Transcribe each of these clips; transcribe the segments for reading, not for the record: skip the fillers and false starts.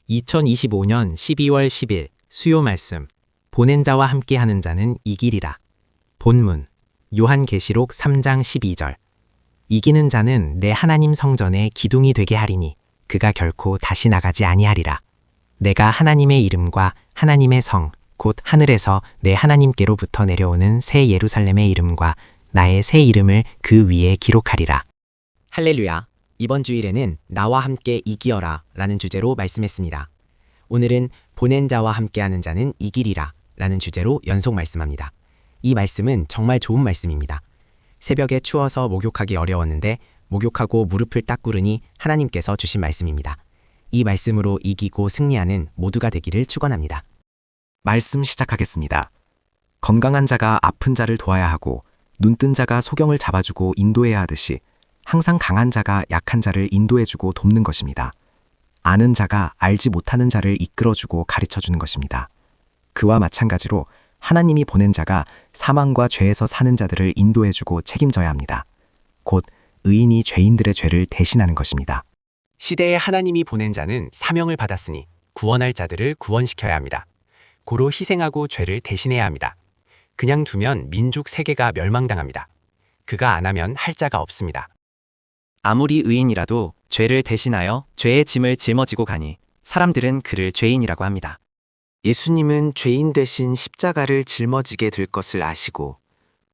2025년 12월 10일 수요 말씀. 보낸 자와 함께 하는 자는 이기리라. 본문 요한계시록 3장 12절. 이기는 자는 내 하나님 성전의 기둥이 되게 하리니 그가 결코 다시 나가지 아니하리라. 내가 하나님의 이름과 하나님의 성 곧 하늘에서 내 하나님께로부터 내려오는 새 예루살렘의 이름과 나의 새 이름을 그 위에 기록하리라. 할렐루야. 이번 주일에는 나와 함께 이기어라 라는 주제로 말씀했습니다. 오늘은 보낸 자와 함께하는 자는 이기리라 라는 주제로 연속 말씀합니다. 이 말씀은 정말 좋은 말씀입니다. 새벽에 추워서 목욕하기 어려웠는데 목욕하고 무릎을 딱 꿇으니 하나님께서 주신 말씀입니다. 이 말씀으로 이기고 승리하는 모두가 되기를 축원합니다. 말씀 시작하겠습니다. 건강한 자가 아픈 자를 도와야 하고 눈뜬 자가 소경을 잡아주고 인도해야 하듯이 항상 강한 자가 약한 자를 인도해주고 돕는 것입니다. 아는 자가 알지 못하는 자를 이끌어주고 가르쳐주는 것입니다. 그와 마찬가지로 하나님이 보낸 자가 사망과 죄에서 사는 자들을 인도해주고 책임져야 합니다. 곧 의인이 죄인들의 죄를 대신하는 것입니다. 시대에 하나님이 보낸 자는 사명을 받았으니 구원할 자들을 구원시켜야 합니다. 고로 희생하고 죄를 대신해야 합니다. 그냥 두면 민족 세계가 멸망당합니다. 그가 안 하면 할 자가 없습니다. 아무리 의인이라도 죄를 대신하여 죄의 짐을 짊어지고 가니 사람들은 그를 죄인이라고 합니다. 예수님은 죄인 대신 십자가를 짊어지게 될 것을 아시고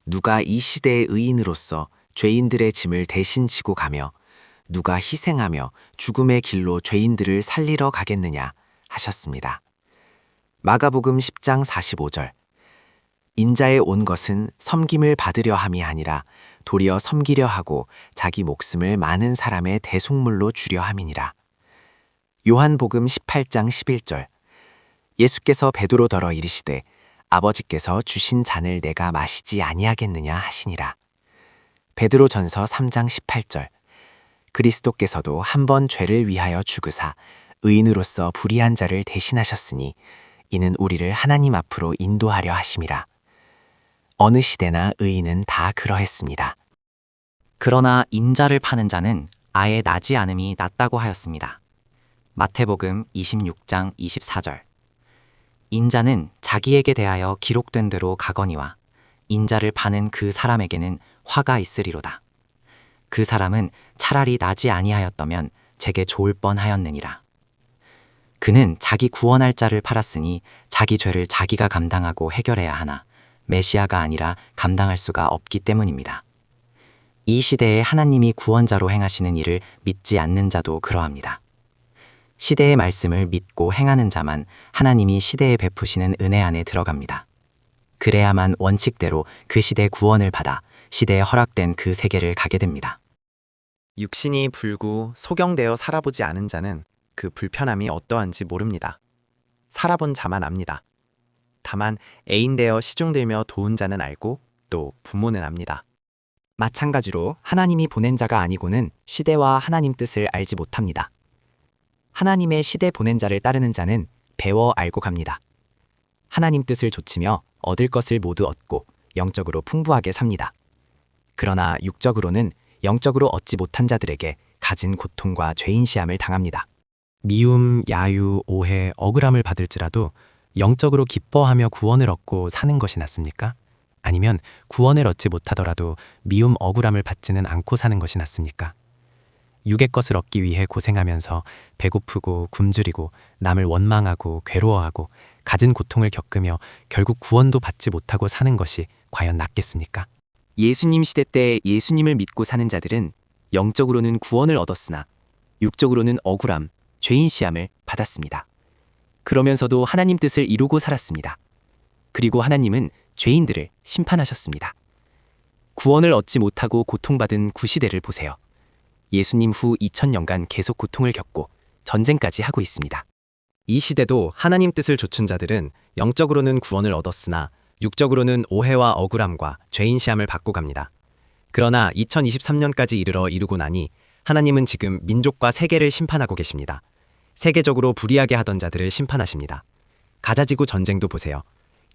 누가 이 시대의 의인으로서 죄인들의 짐을 대신 지고 가며 누가 희생하며 죽음의 길로 죄인들을 살리러 가겠느냐 하셨습니다. 마가복음 10장 45절. 인자에 온 것은 섬김을 받으려 함이 아니라 도리어 섬기려 하고 자기 목숨을 많은 사람의 대속물로 주려 함이니라. 요한복음 18장 11절. 예수께서 베드로더러 이르시되 아버지께서 주신 잔을 내가 마시지 아니하겠느냐 하시니라. 베드로전서 3장 18절. 그리스도께서도 한 번 죄를 위하여 죽으사 의인으로서 불의한 자를 대신하셨으니 이는 우리를 하나님 앞으로 인도하려 하심이라. 어느 시대나 의인은 다 그러했습니다. 그러나 인자를 파는 자는 아예 나지 않음이 낫다고 하였습니다. 마태복음 26장 24절. 인자는 자기에게 대하여 기록된 대로 가거니와 인자를 파는 그 사람에게는 화가 있으리로다. 그 사람은 차라리 나지 아니하였다면 제게 좋을 뻔하였느니라. 그는 자기 구원할 자를 팔았으니 자기 죄를 자기가 감당하고 해결해야 하나 메시아가 아니라 감당할 수가 없기 때문입니다. 이 시대에 하나님이 구원자로 행하시는 일을 믿지 않는 자도 그러합니다. 시대의 말씀을 믿고 행하는 자만 하나님이 시대에 베푸시는 은혜 안에 들어갑니다. 그래야만 원칙대로 그 시대 구원을 받아 시대에 허락된 그 세계를 가게 됩니다. 육신이 불구 소경되어 살아보지 않은 자는 그 불편함이 어떠한지 모릅니다. 살아본 자만 압니다. 다만 애인되어 시중들며 도운 자는 알고 또 부모는 압니다. 마찬가지로 하나님이 보낸 자가 아니고는 시대와 하나님 뜻을 알지 못합니다. 하나님의 시대 보낸 자를 따르는 자는 배워 알고 갑니다. 하나님 뜻을 좇으며 얻을 것을 모두 얻고 영적으로 풍부하게 삽니다. 그러나 육적으로는 영적으로 얻지 못한 자들에게 가진 고통과 죄인 시함을 당합니다. 미움, 야유, 오해, 억울함을 받을지라도 영적으로 기뻐하며 구원을 얻고 사는 것이 낫습니까? 아니면 구원을 얻지 못하더라도 미움, 억울함을 받지는 않고 사는 것이 낫습니까? 육의 것을 얻기 위해 고생하면서 배고프고 굶주리고 남을 원망하고 괴로워하고 가진 고통을 겪으며 결국 구원도 받지 못하고 사는 것이 과연 낫겠습니까? 예수님 시대 때 예수님을 믿고 사는 자들은 영적으로는 구원을 얻었으나 육적으로는 억울함, 죄인 시함을 받았습니다. 그러면서도 하나님 뜻을 이루고 살았습니다. 그리고 하나님은 죄인들을 심판하셨습니다. 구원을 얻지 못하고 고통받은 구시대를 보세요. 예수님 후 2000년간 계속 고통을 겪고 전쟁까지 하고 있습니다. 이 시대도 하나님 뜻을 좇은 자들은 영적으로는 구원을 얻었으나 육적으로는 오해와 억울함과 죄인 시함을 받고 갑니다. 그러나 2023년까지 이르러 이루고 나니 하나님은 지금 민족과 세계를 심판하고 계십니다. 세계적으로 불의하게 하던 자들을 심판하십니다. 가자지구 전쟁도 보세요.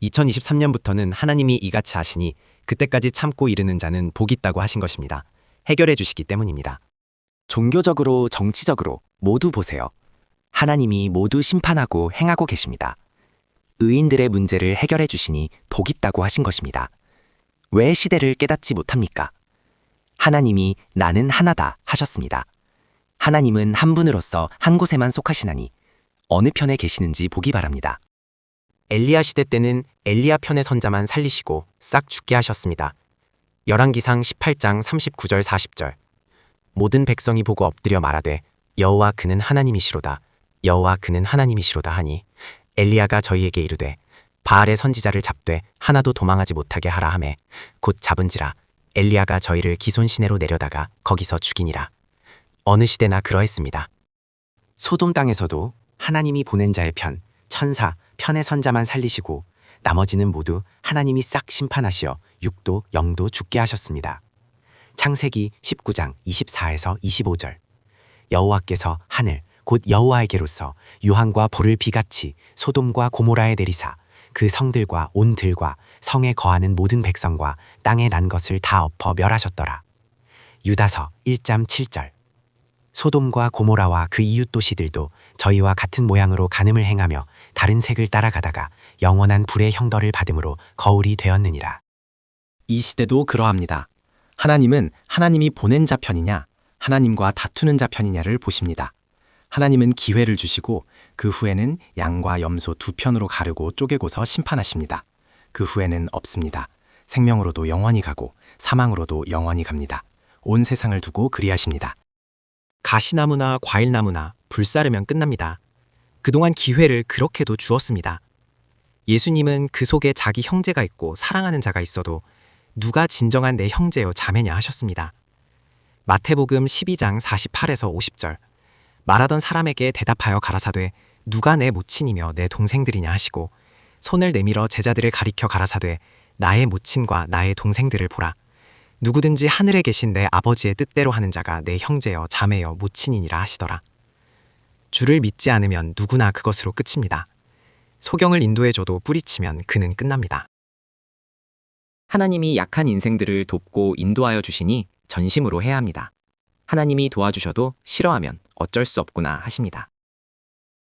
2023년부터는 하나님이 이같이 하시니 그때까지 참고 이르는 자는 복 있다고 하신 것입니다. 해결해 주시기 때문입니다. 종교적으로 정치적으로 모두 보세요. 하나님이 모두 심판하고 행하고 계십니다. 의인들의 문제를 해결해 주시니 복 있다고 하신 것입니다. 왜 시대를 깨닫지 못합니까? 하나님이 나는 하나다 하셨습니다. 하나님은 한 분으로서 한 곳에만 속하시나니 어느 편에 계시는지 보기 바랍니다. 엘리야 시대 때는 엘리야 편의 선자만 살리시고 싹 죽게 하셨습니다. 열왕기상 18장 39절 40절. 모든 백성이 보고 엎드려 말하되 여호와 그는 하나님이시로다. 여호와 그는 하나님이시로다 하니 엘리야가 저희에게 이르되 바알의 선지자를 잡되 하나도 도망하지 못하게 하라 하매 곧 잡은지라. 엘리야가 저희를 기손 시내로 내려다가 거기서 죽이니라. 어느 시대나 그러했습니다. 소돔 땅에서도 하나님이 보낸 자의 편, 천사, 편의 선자만 살리시고 나머지는 모두 하나님이 싹 심판하시어 육도, 영도 죽게 하셨습니다. 창세기 19장 24에서 25절. 여호와께서 하늘, 곧 여호와에게로서 유황과 볼을 비같이 소돔과 고모라에 내리사 그 성들과 온 들과 성에 거하는 모든 백성과 땅에 난 것을 다 엎어 멸하셨더라. 유다서 1장 7절. 소돔과 고모라와 그 이웃 도시들도 저희와 같은 모양으로 간음을 행하며 다른 색을 따라가다가 영원한 불의 형벌을 받음으로 거울이 되었느니라. 이 시대도 그러합니다. 하나님은 하나님이 보낸 자 편이냐, 하나님과 다투는 자 편이냐를 보십니다. 하나님은 기회를 주시고 그 후에는 양과 염소 두 편으로 가르고 쪼개고서 심판하십니다. 그 후에는 없습니다. 생명으로도 영원히 가고 사망으로도 영원히 갑니다. 온 세상을 두고 그리하십니다. 가시나무나 과일나무나 불사르면 끝납니다. 그동안 기회를 그렇게도 주었습니다. 예수님은 그 속에 자기 형제가 있고 사랑하는 자가 있어도 누가 진정한 내 형제요 자매냐 하셨습니다. 마태복음 12장 48에서 50절. 말하던 사람에게 대답하여 가라사대 누가 내 모친이며 내 동생들이냐 하시고 손을 내밀어 제자들을 가리켜 가라사대 나의 모친과 나의 동생들을 보라. 누구든지 하늘에 계신 내 아버지의 뜻대로 하는 자가 내 형제여 자매여 모친이니라 하시더라. 주를 믿지 않으면 누구나 그것으로 끝입니다. 소경을 인도해줘도 뿌리치면 그는 끝납니다. 하나님이 약한 인생들을 돕고 인도하여 주시니 전심으로 해야 합니다. 하나님이 도와주셔도 싫어하면 어쩔 수 없구나 하십니다.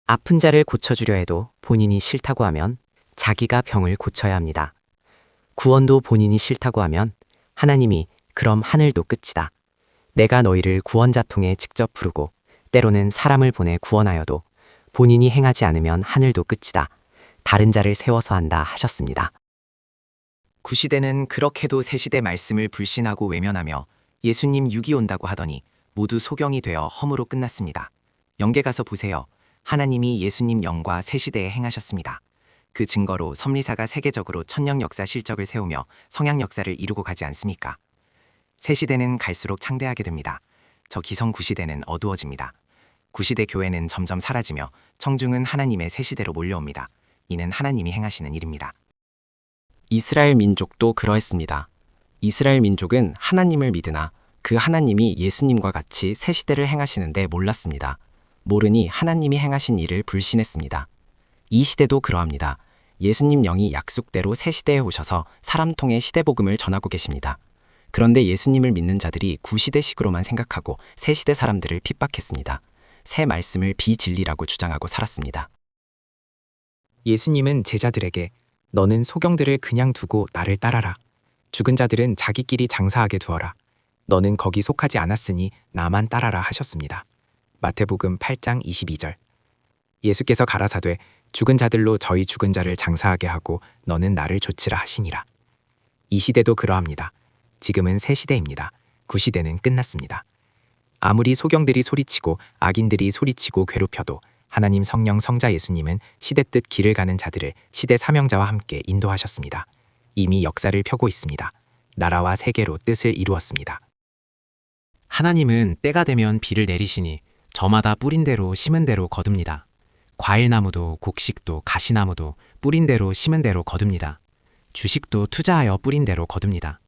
아픈 자를 고쳐주려 해도 본인이 싫다고 하면 자기가 병을 고쳐야 합니다. 구원도 본인이 싫다고 하면 하나님이 그럼 하늘도 끝이다. 내가 너희를 구원자 통해 직접 부르고 때로는 사람을 보내 구원하여도 본인이 행하지 않으면 하늘도 끝이다. 다른 자를 세워서 한다 하셨습니다. 구시대는 그렇게도 새시대 말씀을 불신하고 외면하며 예수님 육이 온다고 하더니 모두 소경이 되어 허무로 끝났습니다. 영계 가서 보세요. 하나님이 예수님 영과 새시대에 행하셨습니다. 그 증거로 섭리사가 세계적으로 천년 역사 실적을 세우며 성향 역사를 이루고 가지 않습니까? 새시대는 갈수록 창대하게 됩니다. 저 기성 구시대는 어두워집니다. 구시대 교회는 점점 사라지며 청중은 하나님의 새시대로 몰려옵니다. 이는 하나님이 행하시는 일입니다. 이스라엘 민족도 그러했습니다. 이스라엘 민족은 하나님을 믿으나 그 하나님이 예수님과 같이 새 시대를 행하시는데 몰랐습니다. 모르니 하나님이 행하신 일을 불신했습니다. 이 시대도 그러합니다. 예수님 영이 약속대로 새 시대에 오셔서 사람 통해 시대복음을 전하고 계십니다. 그런데 예수님을 믿는 자들이 구시대식으로만 생각하고 새 시대 사람들을 핍박했습니다. 새 말씀을 비진리라고 주장하고 살았습니다. 예수님은 제자들에게 너는 소경들을 그냥 두고 나를 따라라. 죽은 자들은 자기끼리 장사하게 두어라. 너는 거기 속하지 않았으니 나만 따라라 하셨습니다. 마태복음 8장 22절. 예수께서 가라사되 죽은 자들로 저희 죽은 자를 장사하게 하고 너는 나를 좇으라 하시니라. 이 시대도 그러합니다. 지금은 새 시대입니다. 구시대는 끝났습니다. 아무리 소경들이 소리치고 악인들이 소리치고 괴롭혀도 하나님 성령 성자 예수님은 시대 뜻 길을 가는 자들을 시대 사명자와 함께 인도하셨습니다. 이미 역사를 펴고 있습니다. 나라와 세계로 뜻을 이루었습니다. 하나님은 때가 되면 비를 내리시니 저마다 뿌린 대로 심은 대로 거둡니다. 과일나무도 곡식도 가시나무도 뿌린 대로 심은 대로 거둡니다. 주식도 투자하여 뿌린 대로 거둡니다.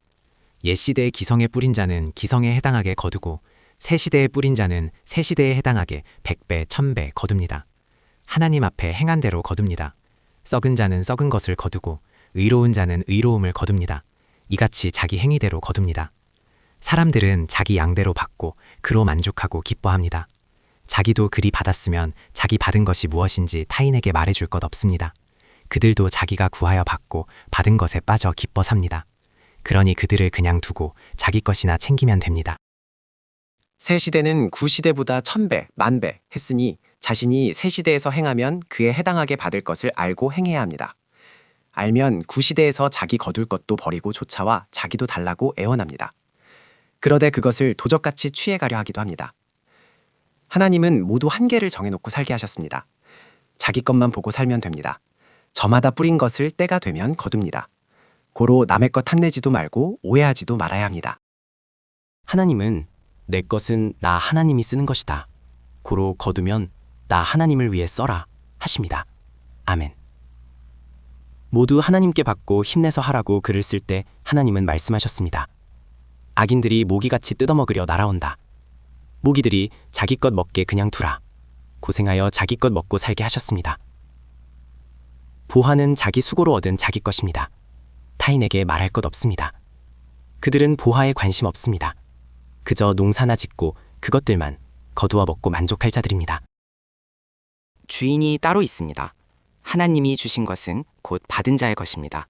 옛 시대의 기성에 뿌린 자는 기성에 해당하게 거두고 새 시대에 뿌린 자는 새 시대에 해당하게 100배, 1000배 거둡니다. 하나님 앞에 행한 대로 거둡니다. 썩은 자는 썩은 것을 거두고 의로운 자는 의로움을 거둡니다. 이같이 자기 행위대로 거둡니다. 사람들은 자기 양대로 받고 그로 만족하고 기뻐합니다. 자기도 그리 받았으면 자기 받은 것이 무엇인지 타인에게 말해줄 것 없습니다. 그들도 자기가 구하여 받고 받은 것에 빠져 기뻐 삽니다. 그러니 그들을 그냥 두고 자기 것이나 챙기면 됩니다. 새 시대는 구 시대보다 1000배, 10,000배 했으니 자신이 새 시대에서 행하면 그에 해당하게 받을 것을 알고 행해야 합니다. 알면 구 시대에서 자기 거둘 것도 버리고 쫓아와 자기도 달라고 애원합니다. 그러되 그것을 도적같이 취해가려 하기도 합니다. 하나님은 모두 한계를 정해놓고 살게 하셨습니다. 자기 것만 보고 살면 됩니다. 저마다 뿌린 것을 때가 되면 거둡니다. 고로 남의 것 탐내지도 말고 오해하지도 말아야 합니다. 하나님은 내 것은 나 하나님이 쓰는 것이다. 고로 거두면 나 하나님을 위해 써라 하십니다. 아멘. 모두 하나님께 받고 힘내서 하라고 글을 쓸 때 하나님은 말씀하셨습니다. 악인들이 모기같이 뜯어먹으려 날아온다. 모기들이 자기 것 먹게 그냥 두라. 고생하여 자기 것 먹고 살게 하셨습니다. 보화는 자기 수고로 얻은 자기 것입니다. 타인에게 말할 것 없습니다. 그들은 보화에 관심 없습니다. 그저 농사나 짓고 그것들만 거두어 먹고 만족할 자들입니다. 주인이 따로 있습니다. 하나님이 주신 것은 곧 받은 자의 것입니다.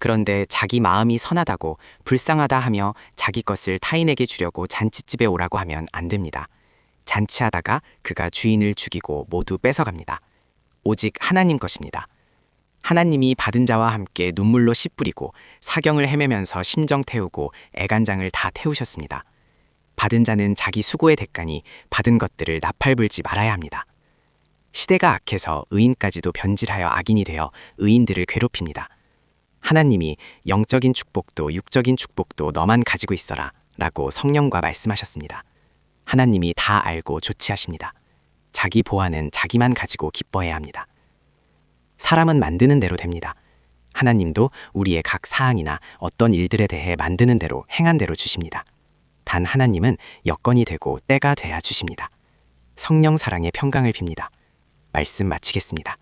그런데 자기 마음이 선하다고 불쌍하다 하며 자기 것을 타인에게 주려고 잔치집에 오라고 하면 안 됩니다. 잔치하다가 그가 주인을 죽이고 모두 뺏어갑니다. 오직 하나님 것입니다. 하나님이 받은 자와 함께 눈물로 씨 뿌리고 사경을 헤매면서 심정 태우고 애간장을 다 태우셨습니다. 받은 자는 자기 수고의 대가니 받은 것들을 나팔불지 말아야 합니다. 시대가 악해서 의인까지도 변질하여 악인이 되어 의인들을 괴롭힙니다. 하나님이 영적인 축복도 육적인 축복도 너만 가지고 있어라 라고 성령과 말씀하셨습니다. 하나님이 다 알고 조치하십니다. 자기 보화는 자기만 가지고 기뻐해야 합니다. 사람은 만드는 대로 됩니다. 하나님도 우리의 각 사항이나 어떤 일들에 대해 만드는 대로 행한 대로 주십니다. 단 하나님은 여건이 되고 때가 돼야 주십니다. 성령 사랑의 평강을 빕니다. 말씀 마치겠습니다.